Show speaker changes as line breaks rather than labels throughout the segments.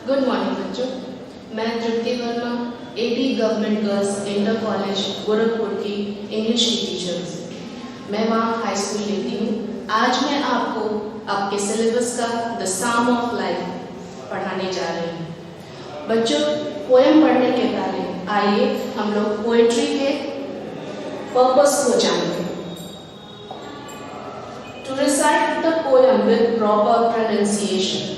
Good morning बच्चों, मैं Tripti Verma at government girls inter college Gorakhpur की इंग्लिश की टीचर हूँ। मैं वहाँ हाई स्कूल लेती हूँ। आज मैं आपको आपके सिलेबस का द साम ऑफ लाइफ पढ़ाने जा रही हूँ। बच्चों, पोएम पढ़ने के पहले आइए हम लोग पोएट्री के पर्पस को जानते हैं। To recite the poem with proper pronunciation.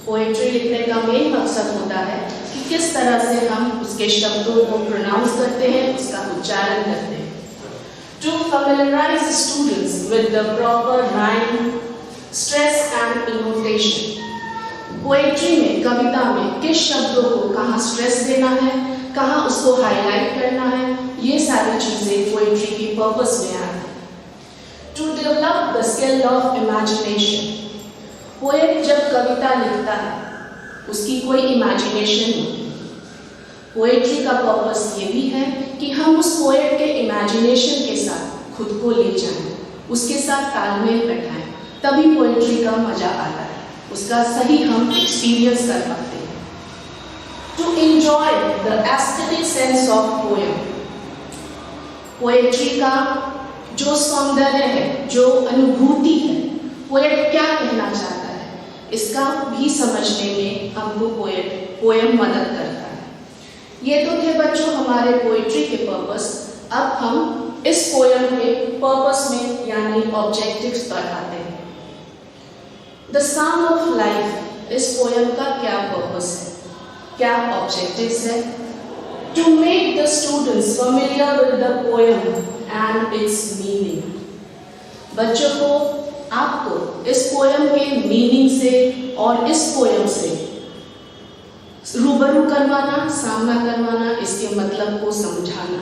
Poetry लिखने का मेन मकसद होता है कि किस तरह से हम उसके शब्दों को प्रोनाउंस करते हैं, उसका उच्चारण करते हैं। To familiarize students with the proper rhyme, stress and intonation। Poetry में, कविता में किस शब्दों को कहाँ स्ट्रेस देना है, कहाँ उसको हाईलाइट करना है, ये सारी चीजें पोएट्री की पर्पस में आती है। To develop the skill of imagination. Poet जब कविता लिखता है उसकी कोई इमेजिनेशन होती है। पोएट्री का पर्पस ये भी है कि हम उस पोएट के इमेजिनेशन के साथ खुद को ले जाएं, उसके साथ तालमेल बैठाएं, तभी पोएट्री का मजा आता है, उसका सही हम एक्सपीरियंस कर पाते हैं। To enjoy the aesthetic sense of poem. Poetry का जो सौंदर्य है, जो अनुभूति है, पोएट क्या कहना चाहता है, इसका भी समझने में हमको पोएम मदद करता है। ये तो थे बच्चों हमारे पोएट्री के पर्पस। अब हम इस पोएम के पर्पस में यानी ऑब्जेक्टिव्स पर आते हैं। द साम ऑफ लाइफ, इस पोएम का क्या पर्पस है, क्या ऑब्जेक्टिव्स है? To make the students familiar with the poem and its meaning. बच्चों को, आपको इस पोएम के मीनिंग से और इस पोएम से रूबरू करवाना, सामना करवाना, इसके मतलब को समझाना।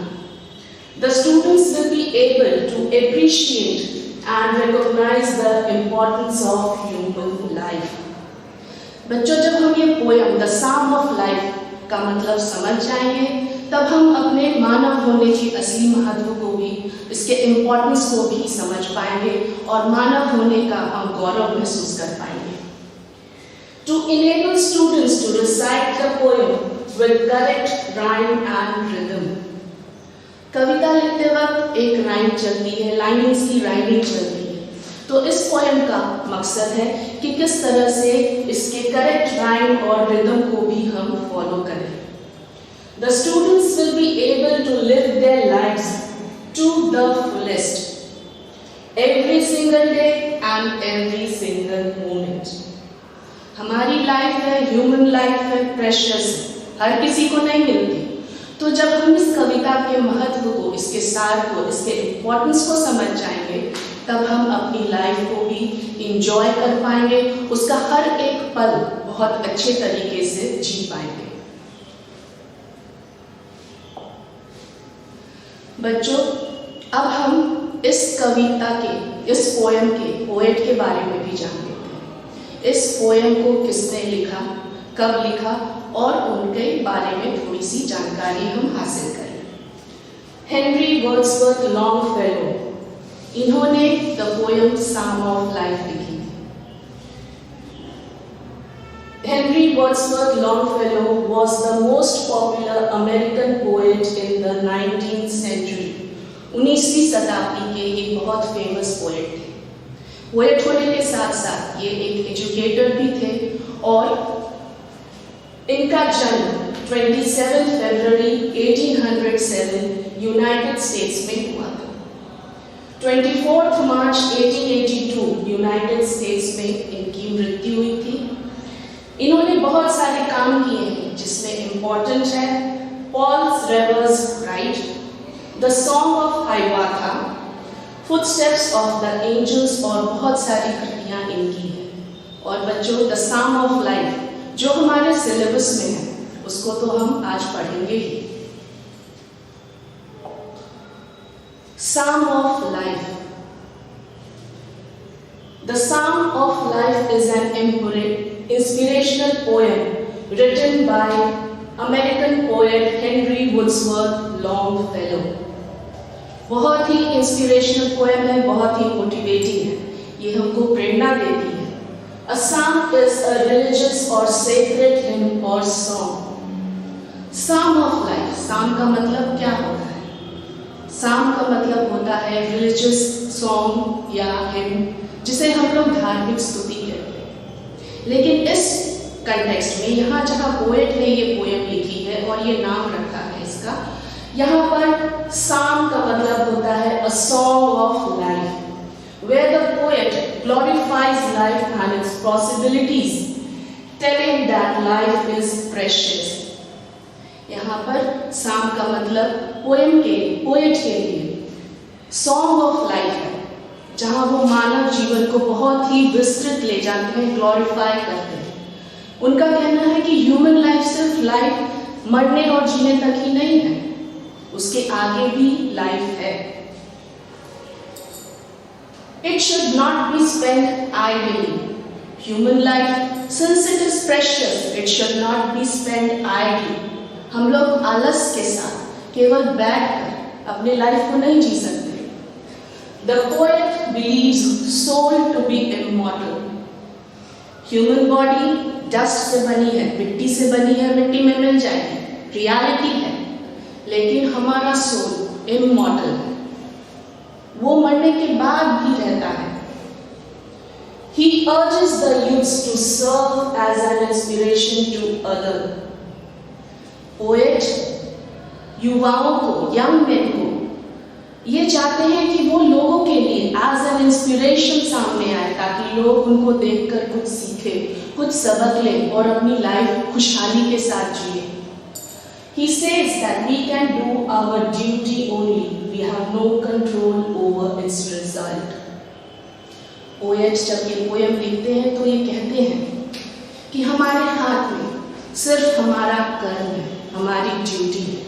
The students will be able to appreciate and recognize the importance of human life। बच्चों, जब हम ये poem the psalm of life का मतलब समझ जाएंगे, तब हम अपने मानव होने की असली महत्व को भी, इसके इम्पोर्टेंस को भी समझ पाएंगे और मानव होने का हम गौरव महसूस कर पाएंगे। To enable students to recite the poem with correct rhyme and rhythm। कविता लिखते वक्त एक राइम चलती है, लाइनिंग्स की राइमिंग चलती है, तो इस पोएम का मकसद है कि किस तरह से इसके करेक्ट राइम और रिदम को भी हम फॉलो करें। The students will be able to live their lives to the fullest every single day and every single moment। हमारी लाइफ है, ह्यूमन लाइफ है, प्रेशियस है, हर किसी को नहीं मिलती। तो जब हम इस कविता के महत्व को, इसके सार को, इसके इम्पोर्टेंस को समझ जाएंगे, तब हम अपनी लाइफ को भी इंजॉय कर पाएंगे, उसका हर एक पल बहुत अच्छे तरीके से जी पाएंगे। बच्चों, अब हम इस कविता के, इस पोएम के पोएट के बारे में भी जान लेते हैं। इस पोएम को किसने लिखा, कब लिखा और उनके बारे में थोड़ी सी जानकारी हम हासिल करें। हेनरी वर्ड्सवर्थ लॉन्गफेलो, इन्होंने the poem psalm of life लिखी। Henry Wadsworth Longfellow was the most popular American poet in the 19th century। 19वीं शताब्दी के एक बहुत फेमस पोएट थे। पोएट होने के साथ साथ ये एक एजुकेटर भी थे और इनका जन्म 27 फरवरी 1807 यूनाइटेड स्टेट्स में हुआ था। 24 मार्च 1882 यूनाइटेड स्टेट्स में इनकी मृत्यु हुई थी। इन्होंने बहुत सारे काम किए हैं, जिसमें इम्पोर्टेंट है Paul's Revere's ride, the song of Hiawatha, footsteps of the angels और बहुत सारी कृतियां इनकी हैं। और बच्चों, द साम ऑफ लाइफ जो हमारे सिलेबस में है, उसको तो हम आज पढ़ेंगे ही। Psalm of life. The Psalm of Life is an inspirational poem written by American poet Henry Wadsworth Longfellow। बहुत ही इंस्पिरेशनल पोएम है, बहुत ही मोटिवेटिंग है, ये हमको प्रेरणा देती है। A psalm is a religious or sacred hymn or song. Psalm of life. Psalm का मतलब क्या होता है? Psalm का मतलब होता है religious song या hymn, जिसे हम लोग धार्मिक स्तुति कहते हैं। लेकिन इस कंटेक्स्ट में यहाँ जहाँ पोएट ने ये पोएम लिखी है और ये नाम रखा है इसका, यहाँ पर psalm का मतलब होता है a song of life, where the poet glorifies life and its possibilities, telling that life is precious. यहाँ पर psalm का मतलब पोएट के लिए सॉन्ग ऑफ लाइफ है, जहाँ वो मानव जीवन को बहुत ही विस्तृत ले जाते हैं, ग्लोरीफाई करते हैं। उनका कहना है कि ह्यूमन लाइफ सिर्फ लाइफ मरने और जीने तक ही नहीं है, उसके आगे भी लाइफ है। It should not be spent idly. Human life, since it is precious, it should not be spent idly. हम लोग आलस के साथ केवल बैठकर अपने लाइफ को नहीं जी सकते। The poet believes soul to be immortal. Human body dust से बनी है, मिट्टी से बनी है, मिट्टी में मिल जाएगी, रियलिटी है। लेकिन हमारा सोल इमॉर्टल है, वो मरने के बाद भी रहता है। He urges the youths to serve as an inspiration to others. Poet युवाओं को, young men को ये चाहते हैं कि वो लोगों के लिए as an inspiration सामने आए, ताकि लोग उनको देखकर कुछ सीखे, कुछ सबक लें और अपनी लाइफ खुशहाली के साथ जिए। He says that we can do our duty only. We have no control over its result. Poet जब ये पोएम लिखते हैं तो ये कहते हैं कि हमारे हाथ में सिर्फ हमारा कर्म है, हमारी ड्यूटी है।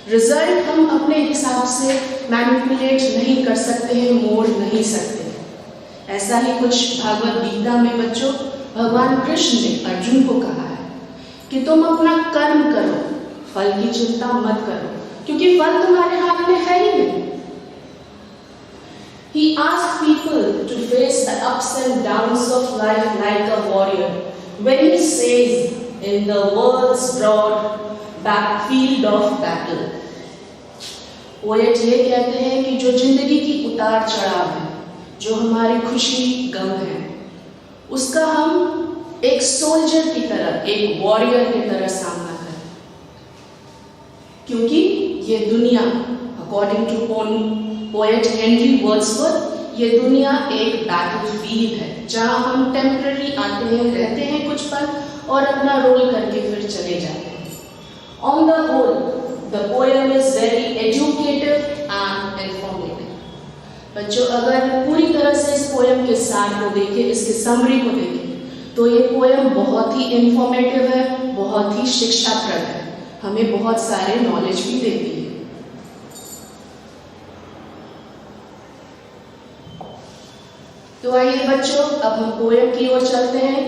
रिजल्ट हम अपने हिसाब से मैनिपुलेट नहीं कर सकते हैं, मोड़ नहीं सकते हैं। ऐसा ही कुछ भागवत गीता में बच्चों भगवान कृष्ण ने अर्जुन को कहा है कि तुम अपना कर्म करो, फल की चिंता मत करो, क्योंकि फल तुम्हारे हाथ में है ही नहीं। He asked people to face the ups and downs of life like a warrior when he says in the world's broad field of battle. Poet ये कहते हैं कि जो जिंदगी की उतार चढ़ाव है, जो हमारी खुशी गम है, उसका हम एक सोल्जर की तरह, एक वॉरियर की तरह सामना करें, क्योंकि ये दुनिया according to poet Henry Wordsworth, ये दुनिया एक बैटलफील्ड है, जहाँ हम टेम्पररी आते हैं, रहते हैं कुछ पल और अपना रोल करके फिर चले जाते हैं। On the whole, the poem is very educative and informative. बच्चों, अगर पूरी तरह से इस पोएम के सार को देखें, इसके समरी को देखें, तो ये पोएम बहुत ही इंफॉर्मेटिव है, बहुत ही शिक्षाप्रद है, हमें बहुत सारे नॉलेज भी देती है। तो आइए बच्चों, अब हम पोएम की ओर चलते हैं।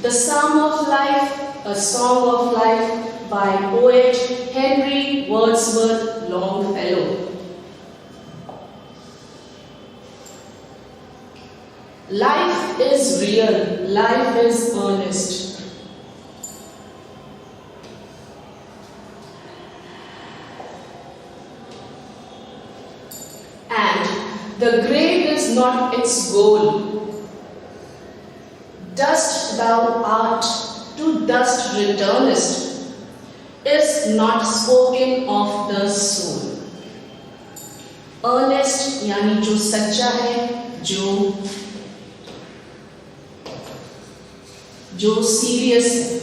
The Psalm of Life, a Song of Life by poet Henry Wordsworth Longfellow. Life is real, life is earnest. And the grave is not its goal. Dust thou art, to dust returnest, is not spoken of the soul. Earnest यानी जो सच्चा है, जो serious है।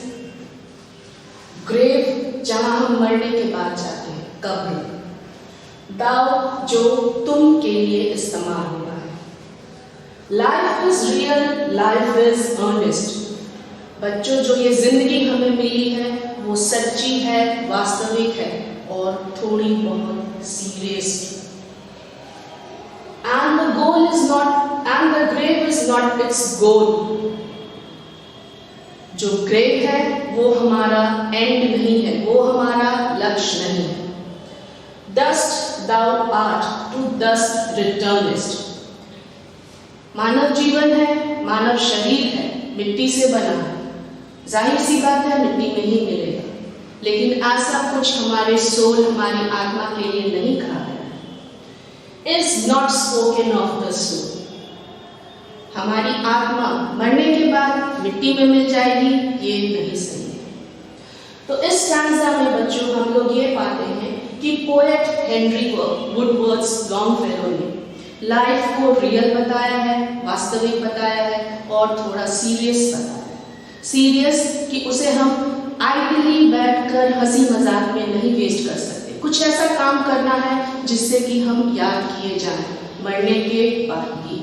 Grave जहां हम मरने के बाद जाते हैं, कब्र। दाव जो तुम के लिए इस्तेमाल हुआ है। Life is real, life is earnest. बच्चों, जो ये जिंदगी हमें मिली है वो सच्ची है, वास्तविक है और थोड़ी बहुत सीरियस भी। And the goal is not, and the grave is not its goal. जो ग्रेव है वो हमारा एंड नहीं है, वो हमारा लक्ष्य नहीं है। Dust thou art, to dust returnest. मानव जीवन है मानव शरीर है, मिट्टी से बना है, जाहिर सी बात है मिट्टी में ही मिलेगा, लेकिन ऐसा कुछ हमारे सोल, हमारी आत्मा के लिए नहीं कहा गया है। Is not spoken of the soul. हमारी आत्मा मरने के बाद मिट्टी में मिल जाएगी, ये नहीं सही है। तो इस स्टैंजा में बच्चों हम लोग ये पाते हैं कि पोएट हेनरी वुडवर्ड्स लॉन्गफेलो ने लाइफ को रियल बताया है, वास्तविक बताया है और थोड़ा सीरियस बताया है। सीरियस कि उसे हम आइडली बैठकर हंसी मजाक में नहीं वेस्ट कर सकते, कुछ ऐसा काम करना है जिससे कि हम याद किए जाएं मरने के बाद भी।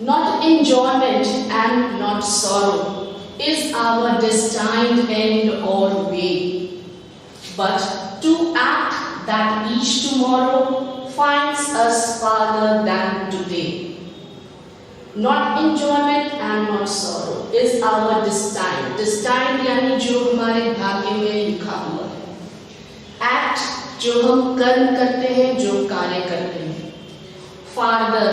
Not enjoyment and not sorrow is our destined end or way, but to act that each tomorrow finds us farther than today. Not enjoyment and not sorrow is our destined. Destined यानी जो हमारे भाग्य में लिखा हुआ है। Act जो हम कर्म करते हैं, जो कार्य करते हैं। Farther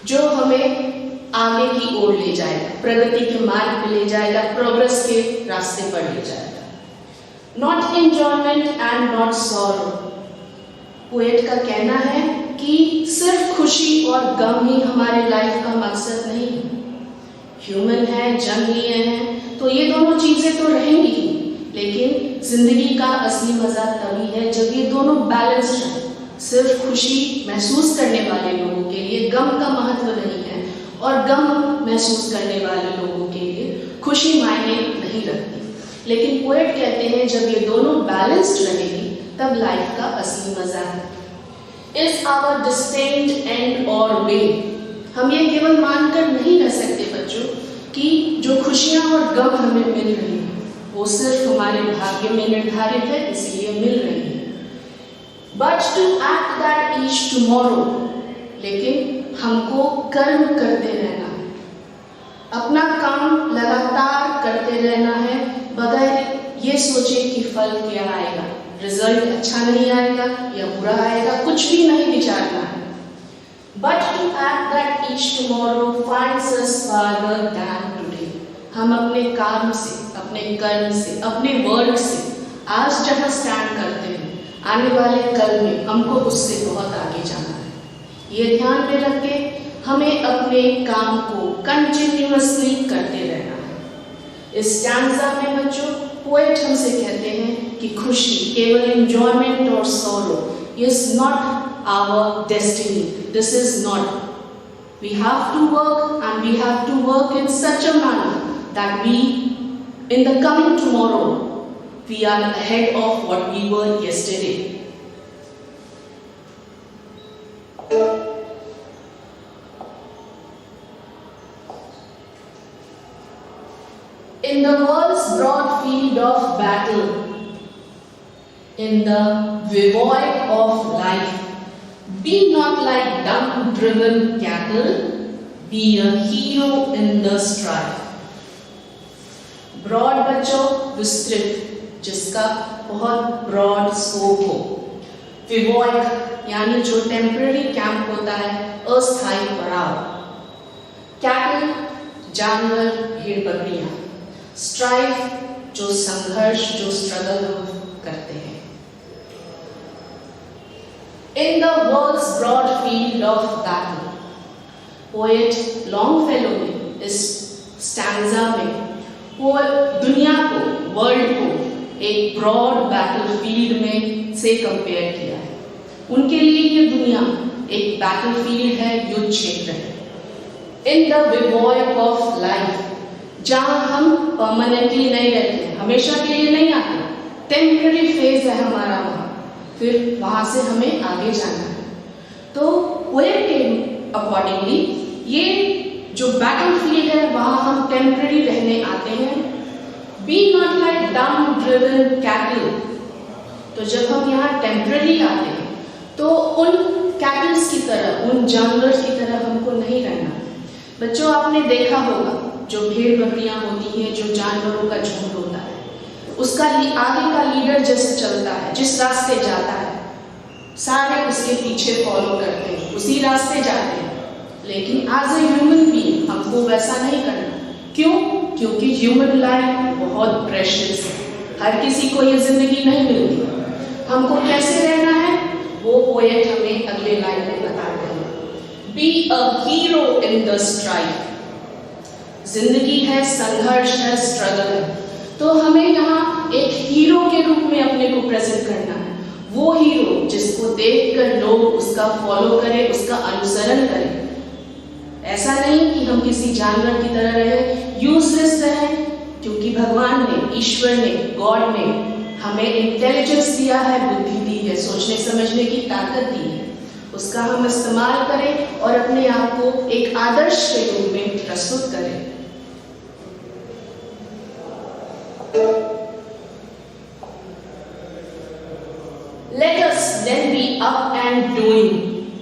जो हमें आगे की ओर ले जाएगा, प्रगति के मार्ग पे ले जाएगा, प्रोग्रेस के रास्ते पर ले जाएगा। Not enjoyment and not sorrow. Poet का कहना है कि सिर्फ खुशी और गम ही हमारे लाइफ का मकसद नहीं है। ह्यूमन है, जन्म लिए हैं, तो ये दोनों चीजें तो रहेंगी ही, लेकिन जिंदगी का असली मजा तभी है जब ये दोनों बैलेंस्ड हैं। सिर्फ खुशी महसूस करने वाले लोगों के लिए गम का महत्व नहीं है, और गम महसूस करने वाले लोगों के लिए खुशी मायने नहीं रखती। लेकिन पोएट कहते हैं जब ये दोनों बैलेंस्ड रहेगी तब लाइफ का असली मजा है। इज आवर डिस्टिंक्ट एंड और वे। हम ये केवल मानकर नहीं रह सकते बच्चों कि जो खुशियां और गम हमें मिल रही हैं वो सिर्फ हमारे भाग्य में निर्धारित है, इसलिए मिल रही है। But to act that each tomorrow, लेकिन हमको कर्म करते रहना है, अपना काम लगातार करते रहना है बगैर ये सोचे कि फल क्या आएगा, रिजल्ट अच्छा नहीं आएगा या बुरा आएगा, कुछ भी नहीं विचारना है। But to act that each tomorrow finds us farther than today. हम अपने काम से, अपने कर्म से, अपने वर्ड से आज जहाँ स्टैंड करते हैं, आने वाले कल में हमको उससे बहुत आगे जाना है। ये ध्यान में रख के हमें अपने काम को कंटिन्यूअसली करते रहना है। इस स्टैंजा में बच्चों पोएट हमसे कहते हैं कि खुशी, केवल एंजॉयमेंट और sorrow is not our destiny. This is not. We have to work and we have to work in such a manner that we in the coming tomorrow we are ahead of what we were yesterday. In the world's broad field of battle, in the void of life, be not like dumb-driven cattle, be a hero in the strife. Broad बच्चों विस्तृत, जिसका बहुत broad scope हो। विवॉइड यानी जो temporary camp होता है, अस्थायी पड़ाव। कैटल जानवर, भेड़ बकरियां। स्ट्राइफ जो संघर्ष, जो स्ट्रगल हम करते हैं। In the world's broad field of battle, poet Longfellow ने इस स्टैंजा में वो दुनिया को, वर्ल्ड को एक ब्रॉड बैटलफील्ड में से कंपेयर किया है। उनके लिए ये दुनिया एक बैटलफील्ड है, युद्ध क्षेत्र है। इन द विवॉइड ऑफ लाइफ, जहाँ हम परमानेंटली नहीं रहते, हमेशा के लिए नहीं आते, टेम्पररी फेज है हमारा वहाँ, फिर वहाँ से हमें आगे जाना है। तो पोएट के अकॉर्डिंगली ये जो बैटलफील्ड है वहाँ हम टेम्पररी रहने आते हैं। Be not like dumb-driven cattle. तो जब हम यहाँ टेम्पररी आते हैं तो उन कैटल्स की तरह, उन जानवर की तरह हमको नहीं रहना। बच्चों आपने देखा होगा जो भेड़ बकरियां होती हैं, जो जानवरों का झुंड होता है, उसका आगे का लीडर जैसे चलता है, जिस रास्ते जाता है, सारे उसके पीछे फॉलो करते हैं, उसी रास्ते जाते हैं। लेकिन एज ए ह्यूमन बीइंग हमको वैसा नहीं करना। क्यों? क्योंकि ह्यूमन लाइफ बहुत प्रेशियस है, हर किसी को ये जिंदगी नहीं मिलती। हमको कैसे रहना है वो पोएट हमें अगले लाइन में बताते हैं। Be a hero in the strife. जिंदगी है, संघर्ष है, स्ट्रगल है, तो हमें यहाँ एक हीरो के रूप में अपने को प्रेजेंट करना है। वो हीरो जिसको देखकर लोग उसका फॉलो करें, उसका अनुसरण करें। ऐसा नहीं कि हम किसी जानवर की तरह रहे, यूजलेस रहे, क्योंकि भगवान ने, ईश्वर ने, गॉड ने हमें इंटेलिजेंस दिया है, बुद्धि दी है, सोचने समझने की ताकत दी है। उसका हम इस्तेमाल करें और अपने आप को एक आदर्श के रूप में प्रस्तुत करें। Let us then be up and doing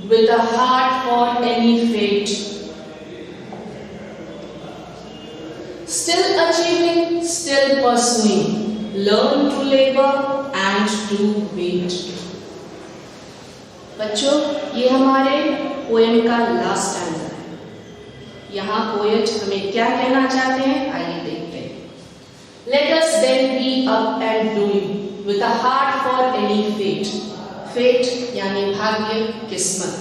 with a heart for any fate. Still achieving, still pursuing. Learn to labor and to wait. बच्चों, ये हमारे पोएम का लास्ट स्टैंजा है। यहाँ पोएट हमें क्या कहना चाहते हैं, आइए देखते हैं। Let us then be up and doing with a heart for any fate. Fate यानी भाग्य, किस्मत।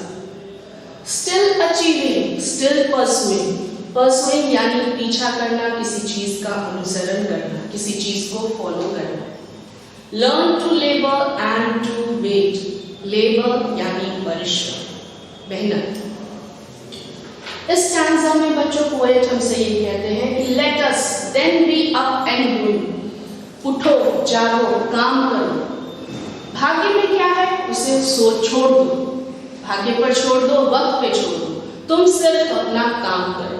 Still achieving, still pursuing. Pursuing यानी पीछा करना, किसी चीज का अनुसरण करना, किसी चीज को फॉलो करना। Learn to labor and to wait. Labor यानी परिश्रम, मेहनत। इस स्टैंजा में बच्चों पोएट हमसे ये कहते हैं कि let us then be up and doing. उठो, जागो, काम करो। भाग्य में क्या है उसे छोड़ दो, भाग्य पर छोड़ दो, वक्त पे छोड़ दो, तुम सिर्फ अपना काम करो।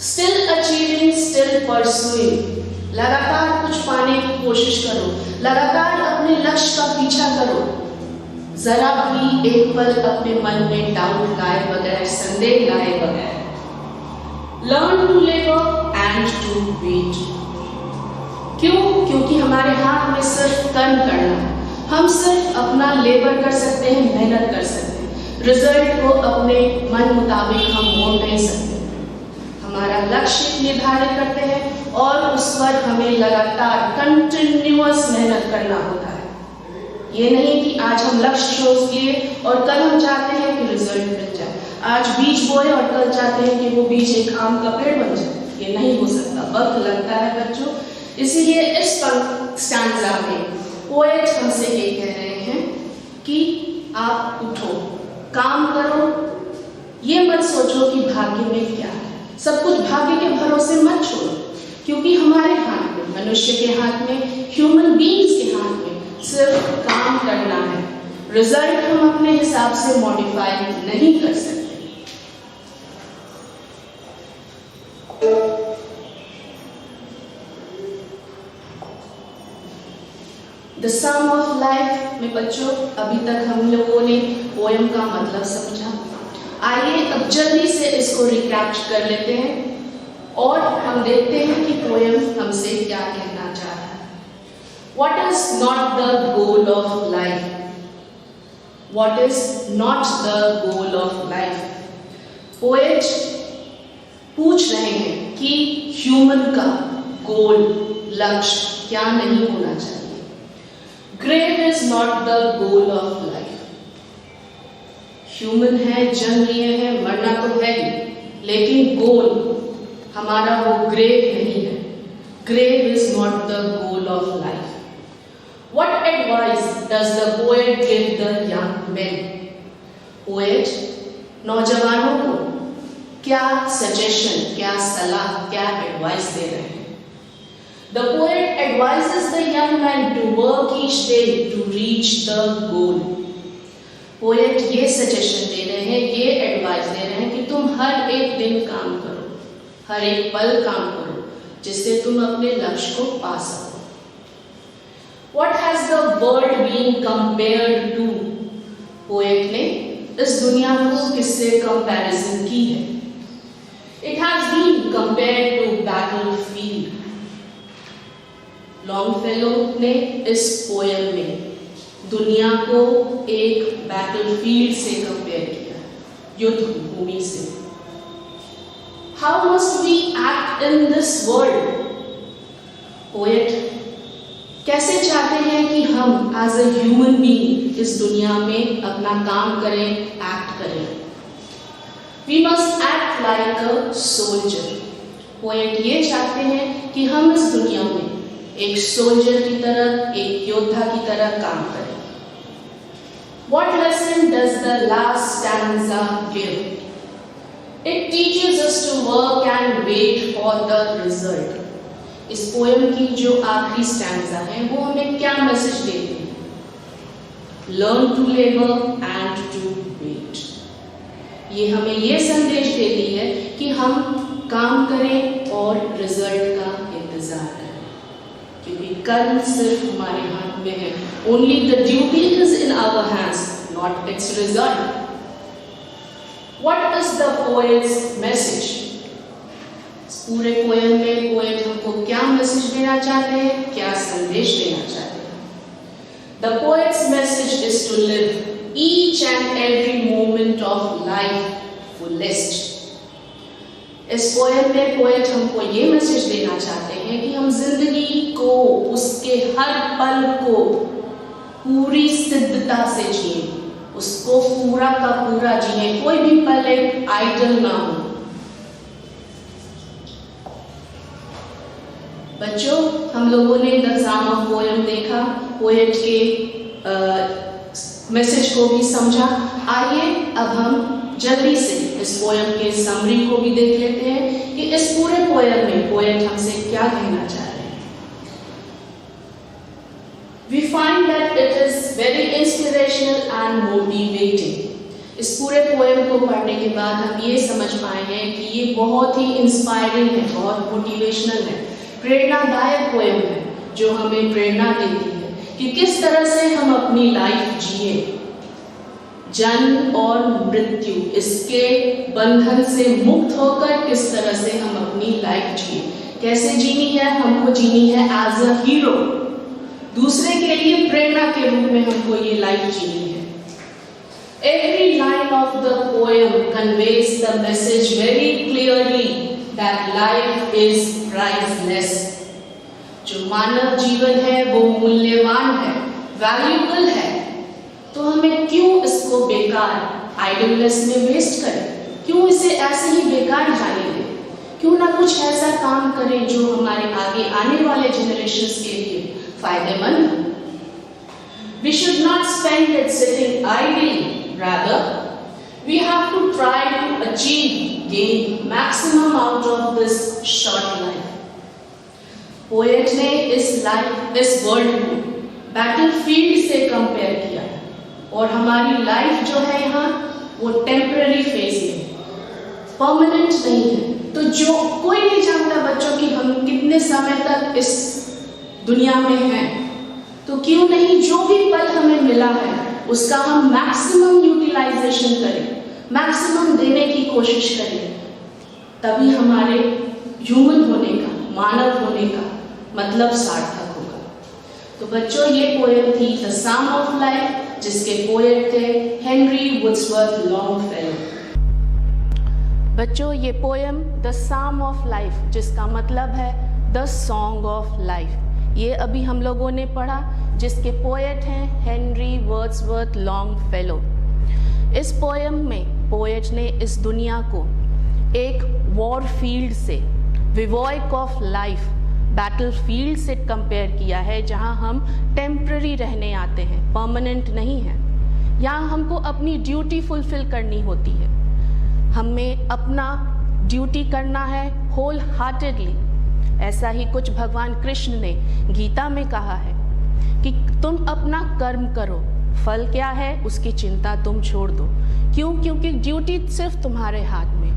Still achieving, still pursuing. लगातार कुछ पाने की कोशिश करो, लगातार अपने लक्ष्य का पीछा करो। जरा भी एक पल अपने मन में डाउट लाए बगैर, संदेह लाए बगैर। Learn to labor and to wait. क्यों? क्योंकि हमारे हाथ में सिर्फ कर्म करना है। हम सिर्फ अपना लेबर कर सकते हैं, मेहनत कर सकते हैं। रिजल्ट को अपने मन मुताबिक हम मोड़ नहीं सकते। हमारा लक्ष्य निर्धारित करते हैं और उस पर हमें लगातार कंटिन्यूअस मेहनत करना होता है। ये नहीं कि आज हम लक्ष्य सोच लिए और कल हम चाहते हैं कि रिजल्ट मिल जाए, आज बीज बोए और कल चाहते हैं कि वो बीज एक आम का पेड़ बन जाए। ये नहीं हो सकता, वक्त लगता है बच्चों। इसीलिए इस स्टैंजा में पोएट हमसे ये कह रहे हैं कि आप उठो, काम करो। ये मत सोचो कि भाग्य में क्या है, सब कुछ भाग्य के भरोसे मत छोड़ो, क्योंकि हमारे हाथ में, मनुष्य के हाथ में, ह्यूमन बीइंग्स के हाथ में सिर्फ काम करना है। रिजल्ट हम अपने हिसाब से मॉडिफाई नहीं कर सकते। द सम ऑफ लाइफ में बच्चों अभी तक हम लोगों ने पोएम का मतलब समझा। आइए अब जल्दी से इसको रिकैप कर लेते हैं और हम देखते हैं कि पोएम हमसे क्या कहना चाह रहा है। What is not the goal of life? What is not the goal of life? Poet पूछ रहे हैं कि ह्यूमन का गोल, लक्ष्य क्या नहीं होना चाहिए। Grave is not the goal of life. Human है, जन्म लिए हैं, मरना तो है ही, लेकिन गोल हमारा वो ग्रेव नहीं है। Grave is not the goal of life. What advice does the poet give the young men? Poet नौजवानों को क्या सजेशन, क्या सलाह, क्या एडवाइस दे रहे हैं? The poet advises the young man to work each day to reach the goal. Poet ये suggestion दे रहे हैं, ये एडवाइस दे रहे हैं कि तुम हर एक दिन काम करो, हर एक पल काम करो, जिससे तुम अपने लक्ष्य को पा सको। What has the world been compared to? Poet ने इस दुनिया को किससे कंपैरिजन की है? It has been compared to battlefield. Longfellow ने इस पोएम में दुनिया को एक बैटलफील्ड से कंपेयर किया, युद्ध भूमि से। How must we act in this world? Poet कैसे चाहते हैं कि हम एज अ ह्यूमन बीइंग इस दुनिया में अपना काम करें, एक्ट करें। We must act like a soldier. Poet ये चाहते हैं कि हम इस दुनिया में एक सोल्जर की तरह, एक योद्धा की तरह काम करें। What lesson does the last stanza give? It teaches us to work and wait for the result. इस पोएम की जो आखिरी स्टैंजा है वो हमें क्या मैसेज देती है? Learn to labor and to wait. ये हमें ये संदेश देती है कि हम काम करें और रिजल्ट का इंतजार करें, क्योंकि कर्म सिर्फ हमारे हाथ में है। Only the duty is in our hands, not its result. What is the poet's message? इस पूरे पोएम में पोएट हमको क्या मैसेज देना चाहते हैं, क्या संदेश देना चाहते हैं? The poet's message is to live each and every moment of life fullest. इस पोएम में पोएट हमको ये मैसेज देना चाहते हैं कि हम जिंदगी को, उसके हर पल को पूरी सिद्धता से जिए, उसको पूरा का पूरा जिए, कोई भी पल एक आइडल ना हो। बच्चों, हम लोगों ने द साम ऑफ पोएम देखा, पोएट के मैसेज को भी समझा। आइए अब हम जल्दी से इस पोएम के समरी को भी देख लेते हैं कि इस पूरे पोएम में पोएट हमसे क्या कहना चाह रहे हैं। We find that it is very inspirational and motivating. इस पूरे पोएम को पढ़ने के बाद हम ये समझ पाए हैं कि ये बहुत ही इंस्पायरिंग है, बहुत मोटिवेशनल है, प्रेरणादायक पोएम है, जो हमें प्रेरणा देती है कि किस तरह से हम अपनी लाइफ जिए। जन्म और मृत्यु, इसके बंधन से मुक्त होकर किस तरह से हम अपनी लाइफ जिए। कैसे जीनी है? हमको जीनी है एज अ हीरो, दूसरे के लिए प्रेरणा के रूप में हमको ये लाइफ जीनी है। Every line of the poem conveys the message very clearly that life is priceless. जो मानव जीवन है वो मूल्यवान है, वैल्यूएबल है, तो हमें क्यों इसको बेकार आइडलनेस में वेस्ट करें? क्यों इसे ऐसे ही बेकार जाने दें? क्यों ना कुछ ऐसा काम करें जो हमारे आगे आने वाले जनरेशंस के लिए फायदेमंद हो? We should not spend it sitting idly. Rather, we have to try to gain maximum out of this short life. Poet ने इस वर्ल्ड को बैटलफील्ड से कंपेयर किया है, और हमारी लाइफ जो है यहाँ वो टेम्पररी फेज में, परमानेंट नहीं है। तो जो कोई नहीं जानता बच्चों कि हम कितने समय तक इस दुनिया में हैं, तो क्यों नहीं जो भी पल हमें मिला है उसका हम मैक्सिमम यूटिलाइजेशन करें, मैक्सिमम देने की कोशिश करें, तभी हमारे ह्यूमन होने का, मानव होने का मतलब सार्थक होगा। तो बच्चों, ये पोएम थी द साम ऑफ लाइफ, जिसके पोएट थे हेनरी वुड्सवर्थ लॉन्गफेलो। बच्चों, ये poem the psalm of life, जिसका मतलब है द सॉन्ग ऑफ लाइफ, ये अभी हम लोगों ने पढ़ा, जिसके पोएट हैं हेनरी वर्ड्सवर्थ लॉन्गफेलो। इस पोएम में पोएट ने इस दुनिया को एक वॉर फील्ड से, विवॉइक ऑफ लाइफ, बैटलफील्ड से कंपेयर किया है, जहां हम टेम्पररी रहने आते हैं, परमानेंट नहीं है। यहाँ हमको अपनी ड्यूटी फुलफिल करनी होती है, हमें अपना ड्यूटी करना है होल हार्टेडली। ऐसा ही कुछ भगवान कृष्ण ने गीता में कहा है कि तुम अपना कर्म करो, फल क्या है उसकी चिंता तुम छोड़ दो। क्यों? क्योंकि ड्यूटी सिर्फ तुम्हारे हाथ में।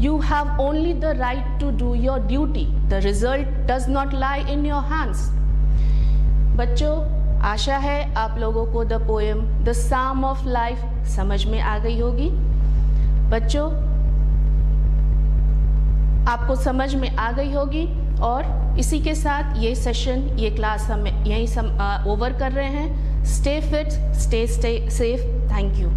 You have only the right to do your duty. The result does not lie in your hands. बच्चों, आशा है आप लोगों को the poem the psalm of life समझ में आ गई होगी। बच्चों, आपको समझ में आ गई होगी
और इसी के साथ ये सेशन, ये क्लास हम यहीं ओवर कर रहे हैं। Stay fit, stay safe. Thank you.